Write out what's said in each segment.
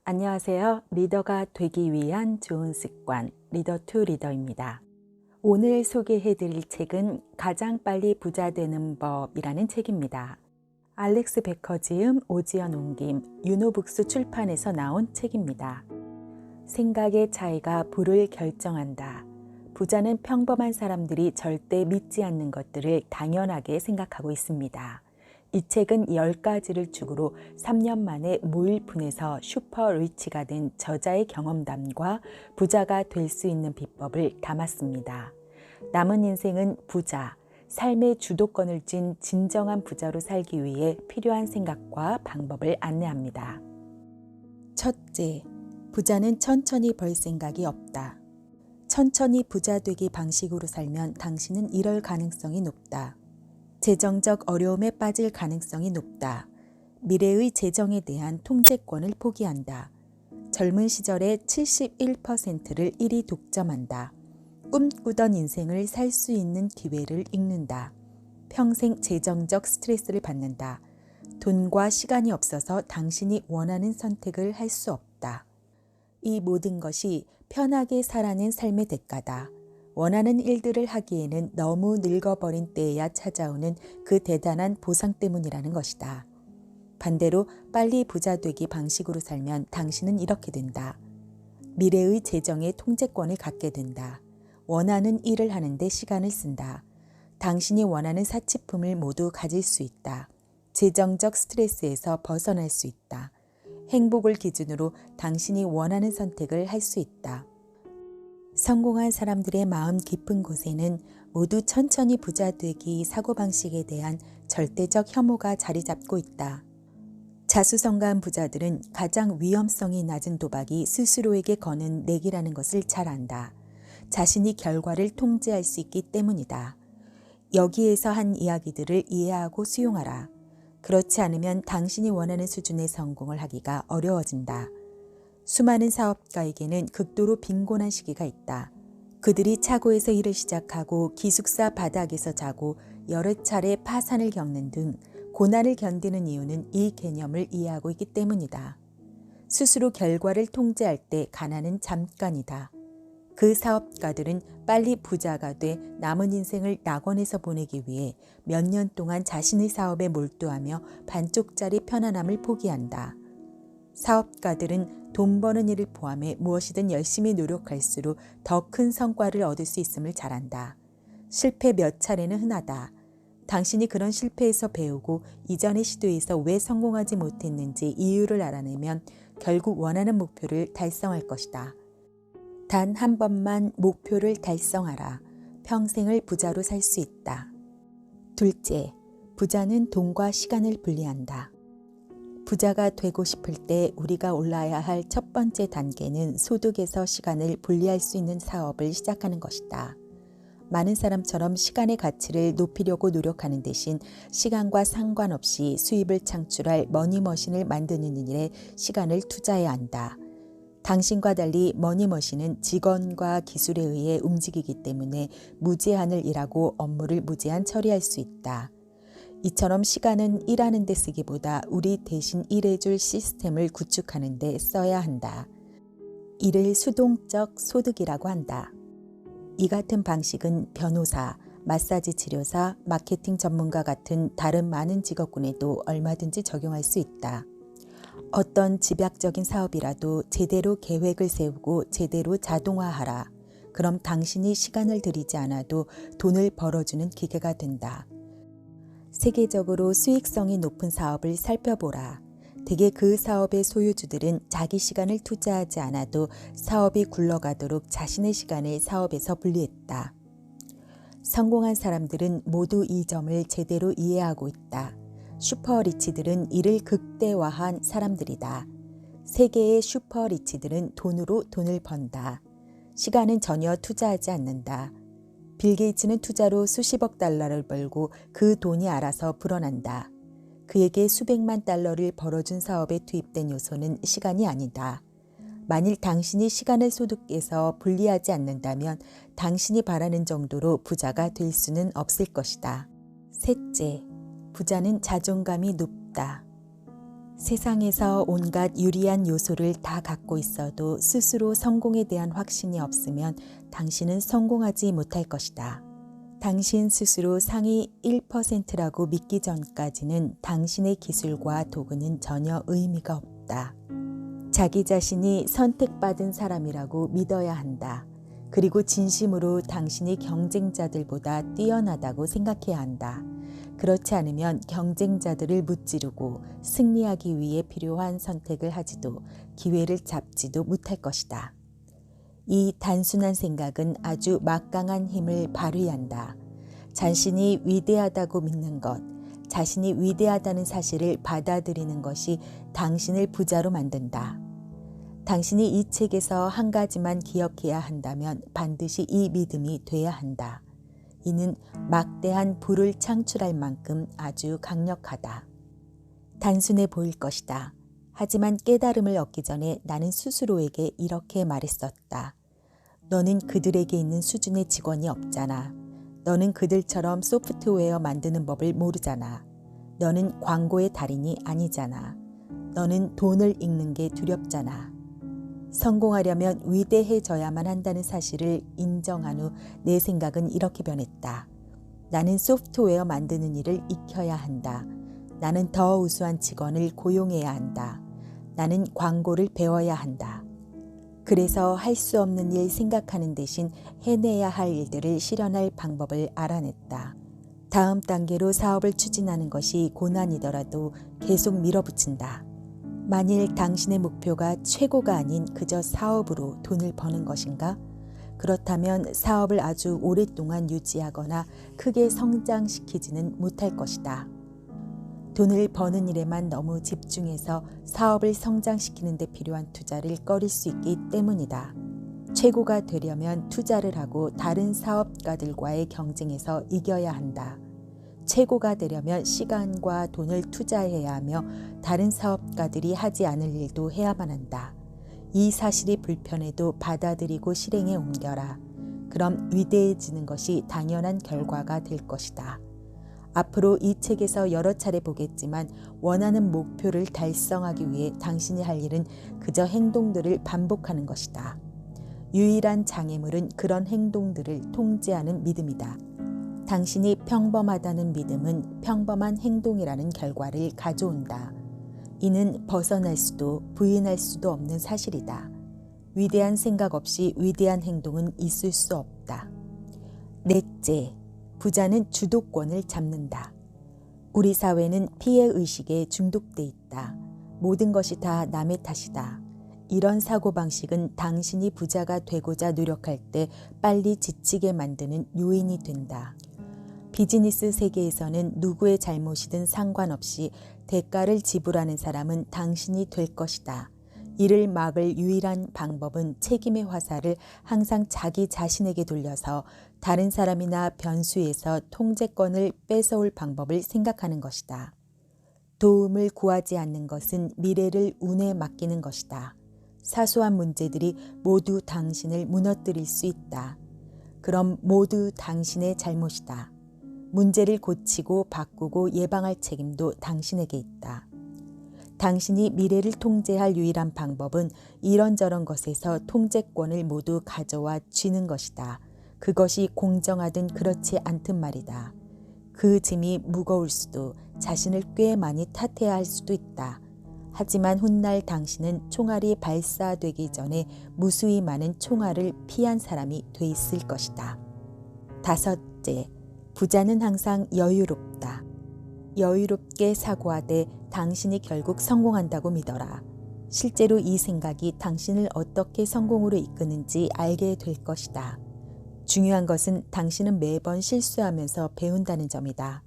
안녕하세요. 리더가 되기 위한 좋은 습관, 리더 투 리더입니다. 오늘 소개해 드릴 책은 가장 빨리 부자 되는 법이라는 책입니다. 알렉스 베커 지음, 오지연 옮김, 유노북스 출판에서 나온 책입니다. 생각의 차이가 부를 결정한다. 부자는 평범한 사람들이 절대 믿지 않는 것들을 당연하게 생각하고 있습니다. 이 책은 10가지를 축으로 3년 만에 무일푼에서 슈퍼 리치가 된 저자의 경험담과 부자가 될 수 있는 비법을 담았습니다. 남은 인생은 부자, 삶의 주도권을 쥔 진정한 부자로 살기 위해 필요한 생각과 방법을 안내합니다. 첫째, 부자는 천천히 벌 생각이 없다. 천천히 부자 되기 방식으로 살면 당신은 이럴 가능성이 높다. 재정적 어려움에 빠질 가능성이 높다. 미래의 재정에 대한 통제권을 포기한다. 젊은 시절의 71%를 1위 독점한다. 꿈꾸던 인생을 살 수 있는 기회를 잃는다. 평생 재정적 스트레스를 받는다. 돈과 시간이 없어서 당신이 원하는 선택을 할 수 없다. 이 모든 것이 편하게 살아낸 삶의 대가다. 원하는 일들을 하기에는 너무 늙어버린 때에야 찾아오는 그 대단한 보상 때문이라는 것이다. 반대로 빨리 부자 되기 방식으로 살면 당신은 이렇게 된다. 미래의 재정의 통제권을 갖게 된다. 원하는 일을 하는데 시간을 쓴다. 당신이 원하는 사치품을 모두 가질 수 있다. 재정적 스트레스에서 벗어날 수 있다. 행복을 기준으로 당신이 원하는 선택을 할 수 있다. 성공한 사람들의 마음 깊은 곳에는 모두 천천히 부자 되기 사고방식에 대한 절대적 혐오가 자리 잡고 있다. 자수성가한 부자들은 가장 위험성이 낮은 도박이 스스로에게 거는 내기라는 것을 잘 안다. 자신이 결과를 통제할 수 있기 때문이다. 여기에서 한 이야기들을 이해하고 수용하라. 그렇지 않으면 당신이 원하는 수준의 성공을 하기가 어려워진다. 수많은 사업가에게는 극도로 빈곤한 시기가 있다. 그들이 차고에서 일을 시작하고 기숙사 바닥에서 자고 여러 차례 파산을 겪는 등 고난을 견디는 이유는 이 개념을 이해하고 있기 때문이다. 스스로 결과를 통제할 때 가난은 잠깐이다. 그 사업가들은 빨리 부자가 돼 남은 인생을 낙원에서 보내기 위해 몇 년 동안 자신의 사업에 몰두하며 반쪽짜리 편안함을 포기한다. 사업가들은 돈 버는 일을 포함해 무엇이든 열심히 노력할수록 더 큰 성과를 얻을 수 있음을 잘 안다. 실패 몇 차례는 흔하다. 당신이 그런 실패에서 배우고 이전의 시도에서 왜 성공하지 못했는지 이유를 알아내면 결국 원하는 목표를 달성할 것이다. 단 한 번만 목표를 달성하라. 평생을 부자로 살 수 있다. 둘째, 부자는 돈과 시간을 분리한다. 부자가 되고 싶을 때 우리가 올라야 할 첫 번째 단계는 소득에서 시간을 분리할 수 있는 사업을 시작하는 것이다. 많은 사람처럼 시간의 가치를 높이려고 노력하는 대신 시간과 상관없이 수입을 창출할 머니머신을 만드는 일에 시간을 투자해야 한다. 당신과 달리 머니머신은 직원과 기술에 의해 움직이기 때문에 무제한을 일하고 업무를 무제한 처리할 수 있다. 이처럼 시간은 일하는 데 쓰기보다 우리 대신 일해줄 시스템을 구축하는 데 써야 한다. 이를 수동적 소득이라고 한다. 이 같은 방식은 변호사, 마사지 치료사, 마케팅 전문가 같은 다른 많은 직업군에도 얼마든지 적용할 수 있다. 어떤 집약적인 사업이라도 제대로 계획을 세우고 제대로 자동화하라. 그럼 당신이 시간을 들이지 않아도 돈을 벌어주는 기계가 된다. 세계적으로 수익성이 높은 사업을 살펴보라. 대개 그 사업의 소유주들은 자기 시간을 투자하지 않아도 사업이 굴러가도록 자신의 시간을 사업에서 분리했다. 성공한 사람들은 모두 이 점을 제대로 이해하고 있다. 슈퍼리치들은 이를 극대화한 사람들이다. 세계의 슈퍼리치들은 돈으로 돈을 번다. 시간은 전혀 투자하지 않는다. 빌 게이츠는 투자로 수십억 달러를 벌고 그 돈이 알아서 불어난다. 그에게 수백만 달러를 벌어준 사업에 투입된 요소는 시간이 아니다. 만일 당신이 시간을 소득에서 분리하지 않는다면 당신이 바라는 정도로 부자가 될 수는 없을 것이다. 셋째, 부자는 자존감이 높다. 세상에서 온갖 유리한 요소를 다 갖고 있어도 스스로 성공에 대한 확신이 없으면 당신은 성공하지 못할 것이다. 당신 스스로 상위 1%라고 믿기 전까지는 당신의 기술과 도구는 전혀 의미가 없다. 자기 자신이 선택받은 사람이라고 믿어야 한다. 그리고 진심으로 당신이 경쟁자들보다 뛰어나다고 생각해야 한다. 그렇지 않으면 경쟁자들을 무찌르고 승리하기 위해 필요한 선택을 하지도 기회를 잡지도 못할 것이다. 이 단순한 생각은 아주 막강한 힘을 발휘한다. 자신이 위대하다고 믿는 것, 자신이 위대하다는 사실을 받아들이는 것이 당신을 부자로 만든다. 당신이 이 책에서 한 가지만 기억해야 한다면 반드시 이 믿음이 돼야 한다. 이는 막대한 부를 창출할 만큼 아주 강력하다. 단순해 보일 것이다. 하지만 깨달음을 얻기 전에 나는 스스로에게 이렇게 말했었다. 너는 그들에게 있는 수준의 직원이 없잖아. 너는 그들처럼 소프트웨어 만드는 법을 모르잖아. 너는 광고의 달인이 아니잖아. 너는 돈을 읽는 게 두렵잖아. 성공하려면 위대해져야만 한다는 사실을 인정한 후 내 생각은 이렇게 변했다. 나는 소프트웨어 만드는 일을 익혀야 한다. 나는 더 우수한 직원을 고용해야 한다. 나는 광고를 배워야 한다. 그래서 할 수 없는 일 생각하는 대신 해내야 할 일들을 실현할 방법을 알아냈다. 다음 단계로 사업을 추진하는 것이 고난이더라도 계속 밀어붙인다. 만일 당신의 목표가 최고가 아닌 그저 사업으로 돈을 버는 것인가? 그렇다면 사업을 아주 오랫동안 유지하거나 크게 성장시키지는 못할 것이다. 돈을 버는 일에만 너무 집중해서 사업을 성장시키는 데 필요한 투자를 꺼릴 수 있기 때문이다. 최고가 되려면 투자를 하고 다른 사업가들과의 경쟁에서 이겨야 한다. 최고가 되려면 시간과 돈을 투자해야 하며 다른 사업가들이 하지 않을 일도 해야만 한다. 이 사실이 불편해도 받아들이고 실행에 옮겨라. 그럼 위대해지는 것이 당연한 결과가 될 것이다. 앞으로 이 책에서 여러 차례 보겠지만 원하는 목표를 달성하기 위해 당신이 할 일은 그저 행동들을 반복하는 것이다. 유일한 장애물은 그런 행동들을 통제하는 믿음이다. 당신이 평범하다는 믿음은 평범한 행동이라는 결과를 가져온다. 이는 벗어날 수도 부인할 수도 없는 사실이다. 위대한 생각 없이 위대한 행동은 있을 수 없다. 넷째, 부자는 주도권을 잡는다. 우리 사회는 피해의식에 중독돼 있다. 모든 것이 다 남의 탓이다. 이런 사고방식은 당신이 부자가 되고자 노력할 때 빨리 지치게 만드는 요인이 된다. 비즈니스 세계에서는 누구의 잘못이든 상관없이 대가를 지불하는 사람은 당신이 될 것이다. 이를 막을 유일한 방법은 책임의 화살을 항상 자기 자신에게 돌려서 다른 사람이나 변수에서 통제권을 뺏어올 방법을 생각하는 것이다. 도움을 구하지 않는 것은 미래를 운에 맡기는 것이다. 사소한 문제들이 모두 당신을 무너뜨릴 수 있다. 그럼 모두 당신의 잘못이다. 문제를 고치고 바꾸고 예방할 책임도 당신에게 있다. 당신이 미래를 통제할 유일한 방법은 이런저런 것에서 통제권을 모두 가져와 쥐는 것이다. 그것이 공정하든 그렇지 않든 말이다. 그 짐이 무거울 수도 자신을 꽤 많이 탓해야 할 수도 있다. 하지만 훗날 당신은 총알이 발사되기 전에 무수히 많은 총알을 피한 사람이 돼 있을 것이다. 다섯째, 부자는 항상 여유롭다. 여유롭게 사고하되 당신이 결국 성공한다고 믿어라. 실제로 이 생각이 당신을 어떻게 성공으로 이끄는지 알게 될 것이다. 중요한 것은 당신은 매번 실수하면서 배운다는 점이다.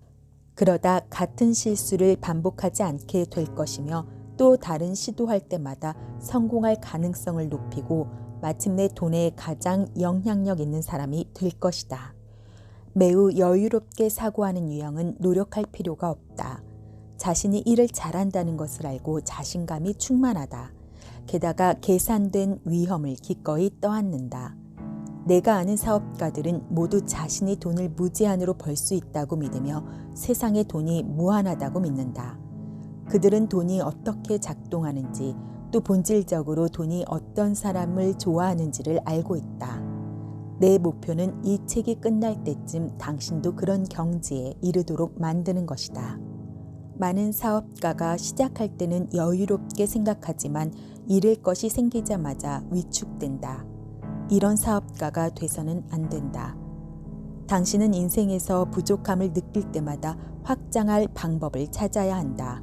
그러다 같은 실수를 반복하지 않게 될 것이며 또 다른 시도할 때마다 성공할 가능성을 높이고 마침내 돈에 가장 영향력 있는 사람이 될 것이다. 매우 여유롭게 사고하는 유형은 노력할 필요가 없다. 자신이 일을 잘한다는 것을 알고 자신감이 충만하다. 게다가 계산된 위험을 기꺼이 떠안는다. 내가 아는 사업가들은 모두 자신이 돈을 무제한으로 벌 수 있다고 믿으며 세상에 돈이 무한하다고 믿는다. 그들은 돈이 어떻게 작동하는지, 또 본질적으로 돈이 어떤 사람을 좋아하는지를 알고 있다. 내 목표는 이 책이 끝날 때쯤 당신도 그런 경지에 이르도록 만드는 것이다. 많은 사업가가 시작할 때는 여유롭게 생각하지만 잃을 것이 생기자마자 위축된다. 이런 사업가가 돼서는 안 된다. 당신은 인생에서 부족함을 느낄 때마다 확장할 방법을 찾아야 한다.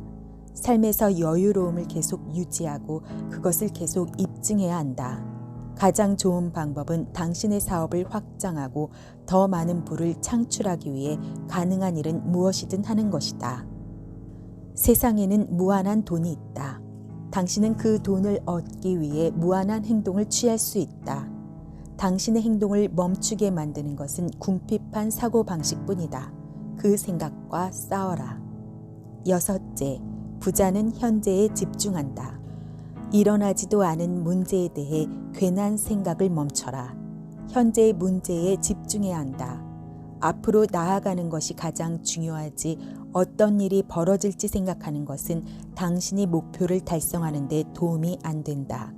삶에서 여유로움을 계속 유지하고 그것을 계속 입증해야 한다. 가장 좋은 방법은 당신의 사업을 확장하고 더 많은 부를 창출하기 위해 가능한 일은 무엇이든 하는 것이다. 세상에는 무한한 돈이 있다. 당신은 그 돈을 얻기 위해 무한한 행동을 취할 수 있다. 당신의 행동을 멈추게 만드는 것은 궁핍한 사고방식뿐이다. 그 생각과 싸워라. 6째, 부자는 현재에 집중한다. 일어나지도 않은 문제에 대해 괜한 생각을 멈춰라. 현재의 문제에 집중해야 한다. 앞으로 나아가는 것이 가장 중요하지 어떤 일이 벌어질지 생각하는 것은 당신이 목표를 달성하는 데 도움이 안 된다.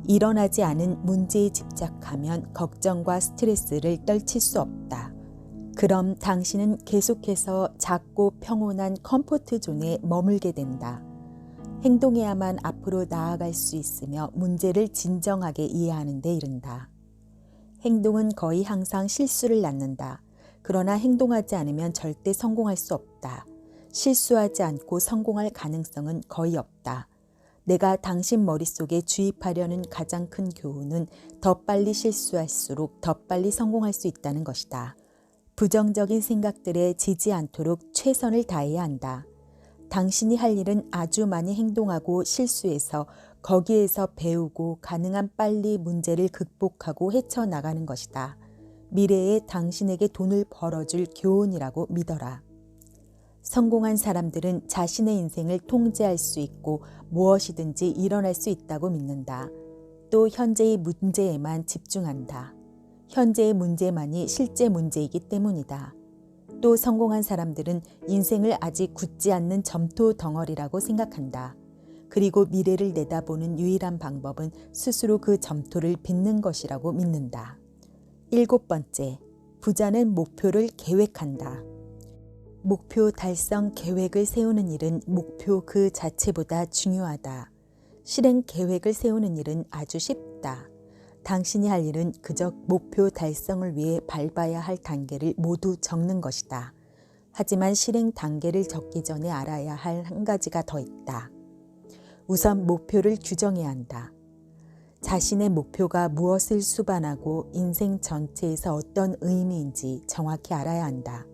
일어나지 않은 문제에 집착하면 걱정과 스트레스를 떨칠 수 없다. 그럼 당신은 계속해서 작고 평온한 컴포트 존에 머물게 된다. 행동해야만 앞으로 나아갈 수 있으며 문제를 진정하게 이해하는 데 이른다. 행동은 거의 항상 실수를 낳는다. 그러나 행동하지 않으면 절대 성공할 수 없다. 실수하지 않고 성공할 가능성은 거의 없다. 내가 당신 머릿속에 주입하려는 가장 큰 교훈은 더 빨리 실수할수록 더 빨리 성공할 수 있다는 것이다. 부정적인 생각들에 지지 않도록 최선을 다해야 한다. 당신이 할 일은 아주 많이 행동하고 실수해서 거기에서 배우고 가능한 빨리 문제를 극복하고 헤쳐나가는 것이다. 미래에 당신에게 돈을 벌어줄 교훈이라고 믿어라. 성공한 사람들은 자신의 인생을 통제할 수 있고 무엇이든지 일어날 수 있다고 믿는다. 또 현재의 문제에만 집중한다. 현재의 문제만이 실제 문제이기 때문이다. 또 성공한 사람들은 인생을 아직 굳지 않는 점토 덩어리라고 생각한다. 그리고 미래를 내다보는 유일한 방법은 스스로 그 점토를 빚는 것이라고 믿는다. 7번째, 부자는 목표를 계획한다. 목표 달성 계획을 세우는 일은 목표 그 자체보다 중요하다. 실행 계획을 세우는 일은 아주 쉽다. 당신이 할 일은 그저 목표 달성을 위해 밟아야 할 단계를 모두 적는 것이다. 하지만 실행 단계를 적기 전에 알아야 할 한 가지가 더 있다. 우선 목표를 규정해야 한다. 자신의 목표가 무엇을 수반하고 인생 전체에서 어떤 의미인지 정확히 알아야 한다.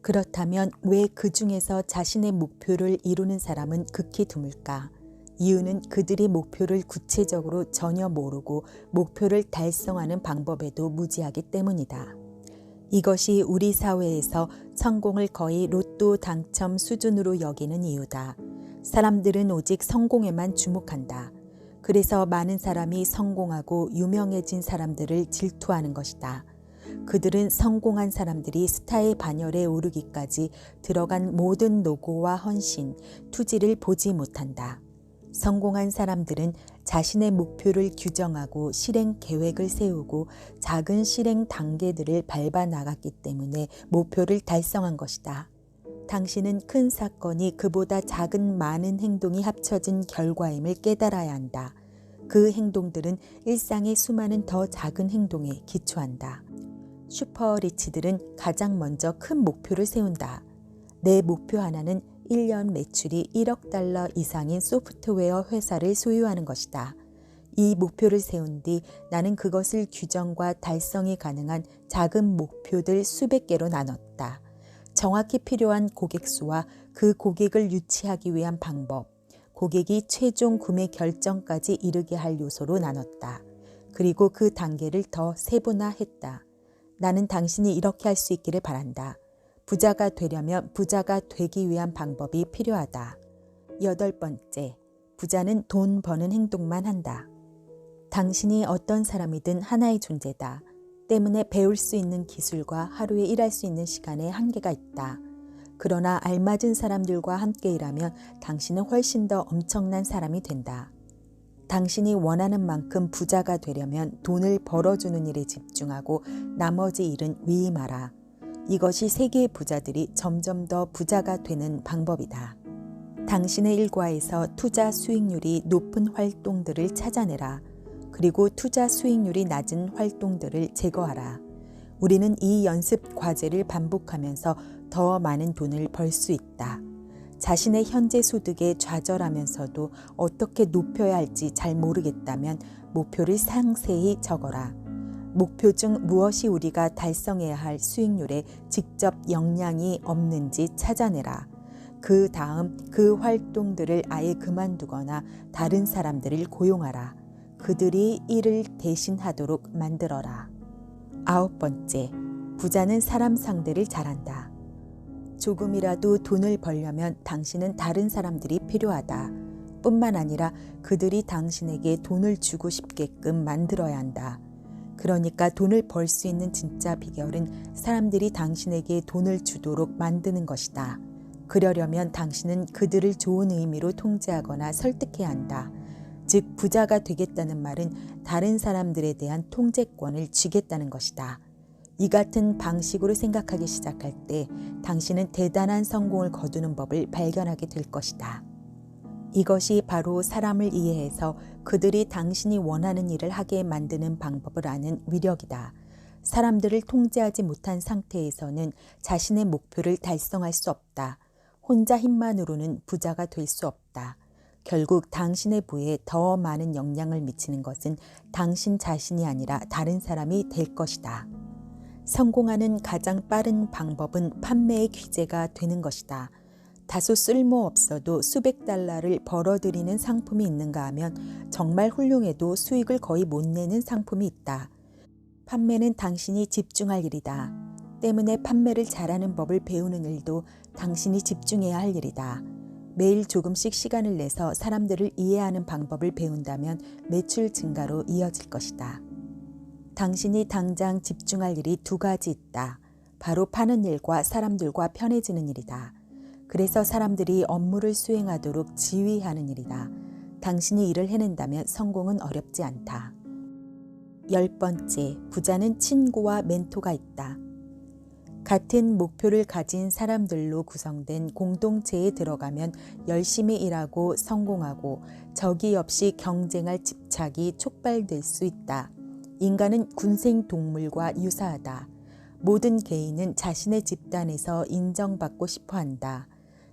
그렇다면 왜 그 중에서 자신의 목표를 이루는 사람은 극히 드물까? 이유는 그들이 목표를 구체적으로 전혀 모르고 목표를 달성하는 방법에도 무지하기 때문이다. 이것이 우리 사회에서 성공을 거의 로또 당첨 수준으로 여기는 이유다. 사람들은 오직 성공에만 주목한다. 그래서 많은 사람이 성공하고 유명해진 사람들을 질투하는 것이다. 그들은 성공한 사람들이 스타의 반열에 오르기까지 들어간 모든 노고와 헌신, 투지를 보지 못한다. 성공한 사람들은 자신의 목표를 규정하고 실행 계획을 세우고 작은 실행 단계들을 밟아 나갔기 때문에 목표를 달성한 것이다. 당신은 큰 사건이 그보다 작은 많은 행동이 합쳐진 결과임을 깨달아야 한다. 그 행동들은 일상의 수많은 더 작은 행동에 기초한다. 슈퍼리치들은 가장 먼저 큰 목표를 세운다. 내 목표 하나는 1년 매출이 1억 달러 이상인 소프트웨어 회사를 소유하는 것이다. 이 목표를 세운 뒤 나는 그것을 규정과 달성이 가능한 작은 목표들 수백 개로 나눴다. 정확히 필요한 고객 수와 그 고객을 유치하기 위한 방법, 고객이 최종 구매 결정까지 이르게 할 요소로 나눴다. 그리고 그 단계를 더 세분화했다. 나는 당신이 이렇게 할 수 있기를 바란다. 부자가 되려면 부자가 되기 위한 방법이 필요하다. 8번째, 부자는 돈 버는 행동만 한다. 당신이 어떤 사람이든 하나의 존재다. 때문에 배울 수 있는 기술과 하루에 일할 수 있는 시간에 한계가 있다. 그러나 알맞은 사람들과 함께 일하면 당신은 훨씬 더 엄청난 사람이 된다. 당신이 원하는 만큼 부자가 되려면 돈을 벌어주는 일에 집중하고 나머지 일은 위임하라. 이것이 세계의 부자들이 점점 더 부자가 되는 방법이다. 당신의 일과에서 투자 수익률이 높은 활동들을 찾아내라. 그리고 투자 수익률이 낮은 활동들을 제거하라. 우리는 이 연습 과제를 반복하면서 더 많은 돈을 벌 수 있다. 자신의 현재 소득에 좌절하면서도 어떻게 높여야 할지 잘 모르겠다면 목표를 상세히 적어라. 목표 중 무엇이 우리가 달성해야 할 수익률에 직접 영향이 없는지 찾아내라. 그 다음 그 활동들을 아예 그만두거나 다른 사람들을 고용하라. 그들이 일을 대신하도록 만들어라. 9번째, 부자는 사람 상대를 잘한다. 조금이라도 돈을 벌려면 당신은 다른 사람들이 필요하다. 뿐만 아니라 그들이 당신에게 돈을 주고 싶게끔 만들어야 한다. 그러니까 돈을 벌 수 있는 진짜 비결은 사람들이 당신에게 돈을 주도록 만드는 것이다. 그러려면 당신은 그들을 좋은 의미로 통제하거나 설득해야 한다. 즉, 부자가 되겠다는 말은 다른 사람들에 대한 통제권을 쥐겠다는 것이다. 이 같은 방식으로 생각하기 시작할 때 당신은 대단한 성공을 거두는 법을 발견하게 될 것이다. 이것이 바로 사람을 이해해서 그들이 당신이 원하는 일을 하게 만드는 방법을 아는 위력이다. 사람들을 통제하지 못한 상태에서는 자신의 목표를 달성할 수 없다. 혼자 힘만으로는 부자가 될 수 없다. 결국 당신의 부에 더 많은 영향을 미치는 것은 당신 자신이 아니라 다른 사람이 될 것이다. 성공하는 가장 빠른 방법은 판매의 귀재가 되는 것이다. 다소 쓸모없어도 수백 달러를 벌어들이는 상품이 있는가 하면 정말 훌륭해도 수익을 거의 못 내는 상품이 있다. 판매는 당신이 집중할 일이다. 때문에 판매를 잘하는 법을 배우는 일도 당신이 집중해야 할 일이다. 매일 조금씩 시간을 내서 사람들을 이해하는 방법을 배운다면 매출 증가로 이어질 것이다. 당신이 당장 집중할 일이 두 가지 있다. 바로 파는 일과 사람들과 편해지는 일이다. 그래서 사람들이 업무를 수행하도록 지휘하는 일이다. 당신이 일을 해낸다면 성공은 어렵지 않다. 10번째, 부자는 친구와 멘토가 있다. 같은 목표를 가진 사람들로 구성된 공동체에 들어가면 열심히 일하고 성공하고 적이 없이 경쟁할 집착이 촉발될 수 있다. 인간은 군생 동물과 유사하다. 모든 개인은 자신의 집단에서 인정받고 싶어 한다.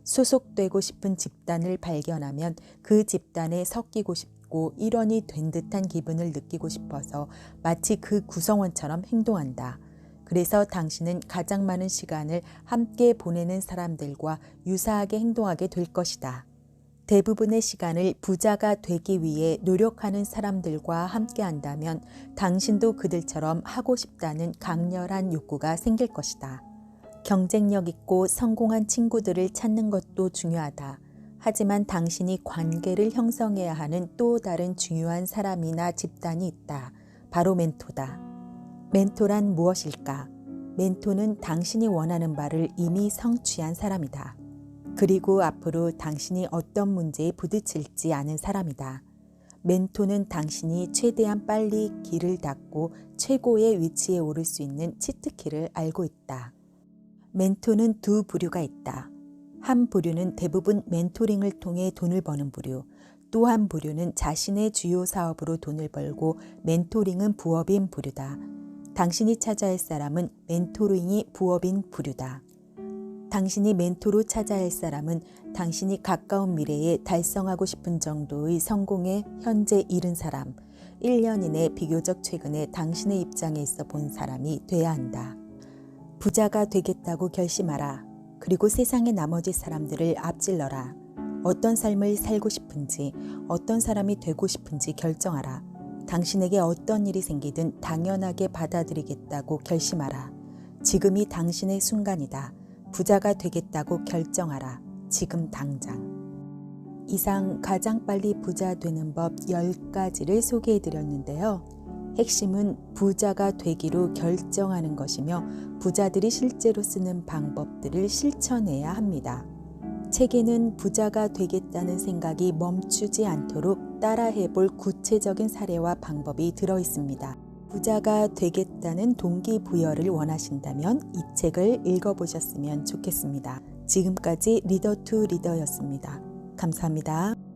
소속되고 싶은 집단을 발견하면 그 집단에 섞이고 싶고 일원이 된 듯한 기분을 느끼고 싶어서 마치 그 구성원처럼 행동한다. 그래서 당신은 가장 많은 시간을 함께 보내는 사람들과 유사하게 행동하게 될 것이다. 대부분의 시간을 부자가 되기 위해 노력하는 사람들과 함께 한다면 당신도 그들처럼 하고 싶다는 강렬한 욕구가 생길 것이다. 경쟁력 있고 성공한 친구들을 찾는 것도 중요하다. 하지만 당신이 관계를 형성해야 하는 또 다른 중요한 사람이나 집단이 있다. 바로 멘토다. 멘토란 무엇일까? 멘토는 당신이 원하는 바를 이미 성취한 사람이다. 그리고 앞으로 당신이 어떤 문제에 부딪힐지 아는 사람이다. 멘토는 당신이 최대한 빨리 길을 닦고 최고의 위치에 오를 수 있는 치트키를 알고 있다. 멘토는 두 부류가 있다. 한 부류는 대부분 멘토링을 통해 돈을 버는 부류, 또 한 부류는 자신의 주요 사업으로 돈을 벌고 멘토링은 부업인 부류다. 당신이 찾아야 할 사람은 멘토링이 부업인 부류다. 당신이 멘토로 찾아야 할 사람은 당신이 가까운 미래에 달성하고 싶은 정도의 성공에 현재 이른 사람, 1년 이내 비교적 최근에 당신의 입장에 있어 본 사람이 돼야 한다. 부자가 되겠다고 결심하라. 그리고 세상의 나머지 사람들을 앞질러라. 어떤 삶을 살고 싶은지, 어떤 사람이 되고 싶은지 결정하라. 당신에게 어떤 일이 생기든 당연하게 받아들이겠다고 결심하라. 지금이 당신의 순간이다. 부자가 되겠다고 결정하라. 지금 당장. 이상 가장 빨리 부자 되는 법 10가지를 소개해 드렸는데요. 핵심은 부자가 되기로 결정하는 것이며 부자들이 실제로 쓰는 방법들을 실천해야 합니다. 책에는 부자가 되겠다는 생각이 멈추지 않도록 따라해볼 구체적인 사례와 방법이 들어 있습니다. 부자가 되겠다는 동기부여를 원하신다면 이 책을 읽어보셨으면 좋겠습니다. 지금까지 리더 투 리더였습니다. 감사합니다.